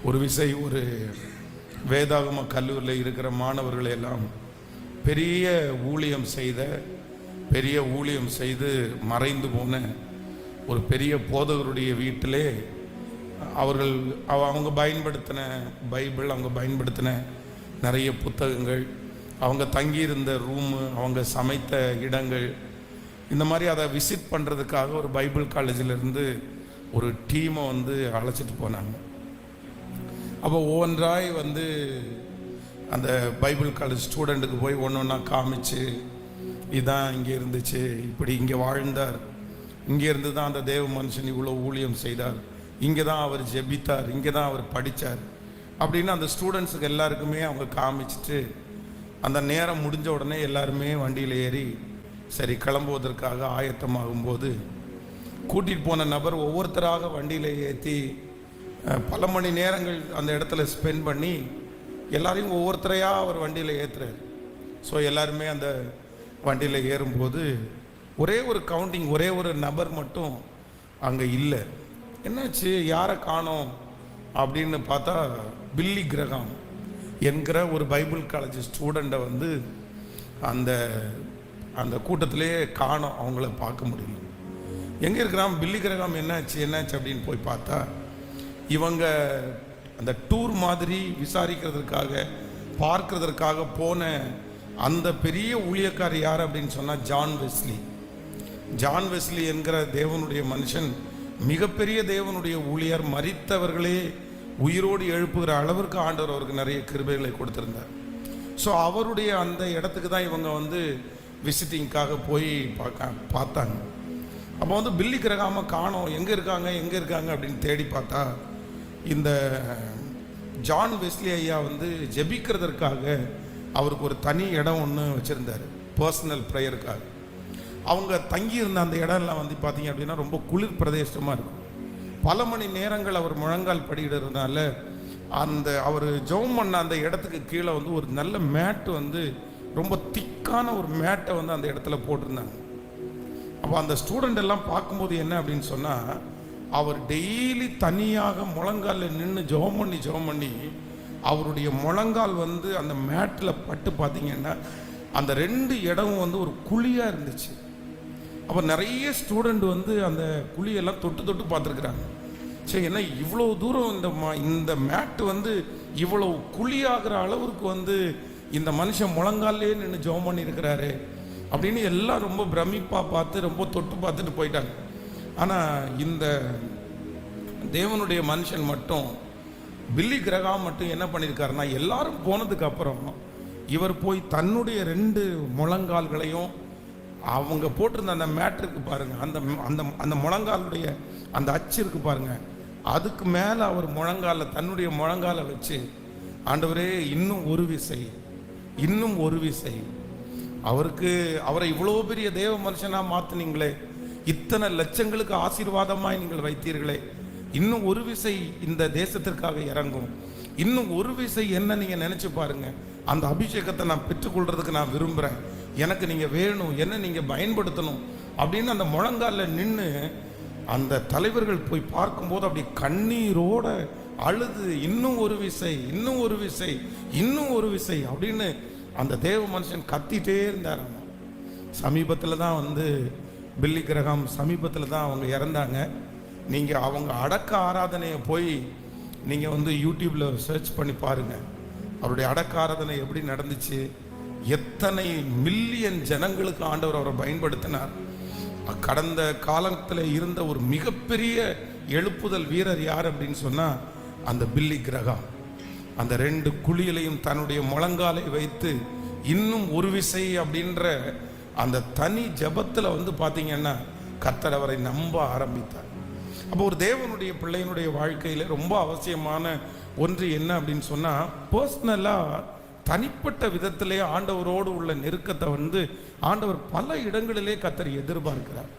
ஒரு விசை ஒரு வேதாகம கல்லூரியில் இருக்கிற மாணவர்களை எல்லாம் பெரிய ஊழியம் செய்து மறைந்து போன ஒரு பெரிய போதகருடைய வீட்டிலே அவங்க பயன்படுத்தின பைபிள், அவங்க பயன்படுத்தின நிறைய புத்தகங்கள், அவங்க தங்கியிருந்த ரூமு, அவங்க சமைத்த இடங்கள், இந்த மாதிரி அதை விசிட் பண்ணுறதுக்காக ஒரு பைபிள் காலேஜிலேருந்து ஒரு டீமை அழைச்சிட்டு போனாங்க. அப்போ ஒவ்வொன்றாய் அந்த பைபிள் காலேஜ் ஸ்டூடெண்ட்டுக்கு போய் ஒன்று ஒன்றா காமிச்சு, இதான் இங்கே இருந்துச்சு, இப்படி இங்கே வாழ்ந்தார், இங்கே இருந்து தான் அந்த தேவ மனுஷன் இவ்வளோ ஊழியம் செய்தார், இங்கே தான் அவர் ஜெபித்தார், இங்கே தான் அவர் படித்தார் அப்படின்னு அந்த ஸ்டூடெண்ட்ஸுக்கு எல்லாருக்குமே அவங்க காமிச்சிட்டு, அந்த நேரம் முடிஞ்ச உடனே எல்லாருமே வண்டியில் ஏறி சரி கிளம்புவதற்காக ஆயத்தமாகும்போது கூட்டிகிட்டு போன நபர் ஒவ்வொருத்தராக வண்டியில் ஏற்றி பல மணி நேரங்கள் அந்த இடத்துல ஸ்பெண்ட் பண்ணி எல்லாரையும் ஒவ்வொருத்தரையாக அவர் வண்டியில் ஏற்றுறாரு. ஸோ எல்லாருமே அந்த வண்டியில் ஏறும்போது ஒரே ஒரு கவுண்டிங், ஒரே ஒரு நபர் மட்டும் அங்கே இல்லை. என்னாச்சு, யாரை காணோம் அப்படின்னு பார்த்தா பில்லி கிரகாம் என்கிற ஒரு பைபிள் காலேஜ் ஸ்டூடெண்ட்டை அந்த அந்த கூட்டத்திலேயே காணோம், அவங்கள பார்க்க முடியல. எங்கே இருக்கிறான் பில்லி கிரகாம், என்னாச்சு அப்படின்னு போய் பார்த்தா இவங்க அந்த டூர் மாதிரி விசாரிக்கிறதுக்காக பார்க்கறதற்காக போன அந்த பெரிய ஊழியக்காரர் யார் அப்படின்னு சொன்னால் ஜான் வெஸ்லி என்கிற தேவனுடைய மனுஷன், மிகப்பெரிய தேவனுடைய ஊழியர், மரித்தவர்களே உயிரோடு எழுப்புகிற அளவிற்கு ஆண்டவர் அவருக்கு நிறைய கிருபைகளை கொடுத்திருந்தார். ஸோ அவருடைய அந்த இடத்துக்கு தான் இவங்க விசிட்டிங்காக போய் பார்த்தாங்க. அப்போ பில்லி கிரகாம காணோம், எங்கே இருக்காங்க அப்படின்னு தேடி பார்த்தா இந்த ஜான் வெஸ்லி ஐயா ஜெபிக்கிறதற்காக அவருக்கு ஒரு தனி இடம் ஒன்று வச்சுருந்தார், பர்சனல் ப்ரேயருக்காக. அவங்க தங்கியிருந்த அந்த இடம்லாம் பார்த்தீங்க அப்படின்னா ரொம்ப குளிர் பிரதேசமாக இருக்கும். பல மணி நேரங்கள் அவர் முழங்கால் படிக்கிறதுனால அந்த அவர் ஜெபம் பண்ண அந்த இடத்துக்கு கீழே ஒரு நல்ல மேட்டு ரொம்ப திக்கான ஒரு மேட்டை அந்த இடத்துல போட்டிருந்தாங்க. அப்போ அந்த ஸ்டூடெண்ட் எல்லாம் பார்க்கும்போது என்ன அப்படின்னு சொன்னால், அவர் டெய்லி தனியாக முழங்காலில் நின்று ஜெபம் பண்ணி அவருடைய முழங்கால் அந்த மேட்டில் பட்டு பார்த்தீங்கன்னா அந்த ரெண்டு இடமும் ஒரு குழியாக இருந்துச்சு. அப்போ நிறைய ஸ்டூடெண்ட் அந்த குழியெல்லாம் தொட்டு பார்த்துருக்குறாங்க. சரி, என்ன இவ்வளோ தூரம் இந்த மேட்டு இவ்வளோ குழியாகிற அளவுக்கு இந்த மனுஷன் முழங்காலே நின்று ஜெபம் பண்ணியிருக்கிறாரு அப்படின்னு எல்லாம் ரொம்ப பிரமிப்பாக பார்த்து ரொம்ப தொட்டு பார்த்துட்டு போயிட்டாங்க. ஆனால் இந்த தேவனுடைய மனுஷன் மட்டும், பில்லி கிரகாம் மட்டும் என்ன பண்ணியிருக்காருன்னா, எல்லாரும் போனதுக்கு அப்புறம் இவர் போய் தன்னுடைய ரெண்டு முழங்கால்களையும் அவங்க போட்டிருந்த அந்த மேட்ருக்கு பாருங்க, அந்த அந்த அந்த முழங்காலுடைய அந்த அச்சு இருக்கு பாருங்க, அதுக்கு மேலே அவர் தன்னுடைய முழங்காலை வச்சு, ஆண்டவரே இன்னும் ஒரு விசை அவரை இவ்வளோ பெரிய தேவ மனுஷனாக மாற்றினீங்களே, இத்தனை லட்சங்களுக்கு ஆசீர்வாதமாய் நீங்கள் வைத்தீர்களே, இன்னும் ஒரு விசை இந்த தேசத்திற்காக இறங்கும், இன்னும் ஒரு விசை என்ன நீங்கள் நினச்சி பாருங்க, அந்த அபிஷேகத்தை நான் பெற்றுக்கொள்றதுக்கு நான் விரும்புகிறேன், எனக்கு நீங்கள் வேணும், என்ன நீங்கள் பயன்படுத்தணும் அப்படின்னு அந்த முழங்காலில் நின்று அந்த தலைவர்கள் போய் பார்க்கும்போது அப்படி கண்ணீரோட அழுது, இன்னும் ஒரு விசை அப்படின்னு அந்த தேவ மனுஷன் கத்திட்டே இருந்தார். சமீபத்தில் தான் பில்லி கிரகாம் சமீபத்தில் தான் அவங்க இறந்தாங்க. நீங்கள் அவங்க அடக்க ஆராதனையை போய் நீங்கள் யூடியூப்பில் சர்ச் பண்ணி பாருங்கள், அவருடைய அடக்க ஆராதனை எப்படி நடந்துச்சு, எத்தனை மில்லியன் ஜனங்களுக்கு ஆண்டவர் அவரை பயன்படுத்தினார். கடந்த காலத்தில் இருந்த ஒரு மிகப்பெரிய எழுப்புதல் வீரர் யார் அப்படின்னு சொன்னால் அந்த பில்லி கிரகாம். அந்த ரெண்டு குழியிலையும் தன்னுடைய முழங்காலை வைத்து இன்னும் ஒரு விசை அப்படின்ற அந்த தனி ஜபத்தில் பார்த்தீங்கன்னா கர்த்தர் அவரை நம்ப ஆரம்பித்தார். அப்போ ஒரு தேவனுடைய பிள்ளையினுடைய வாழ்க்கையில் ரொம்ப அவசியமான ஒன்று என்ன அப்படின்னு சொன்னால், பர்சனலாக தனிப்பட்ட விதத்திலே ஆண்டவரோடு உள்ள நெருக்கத்தை ஆண்டவர் பல இடங்களிலே கர்த்தர் எதிர்பார்க்கிறார்.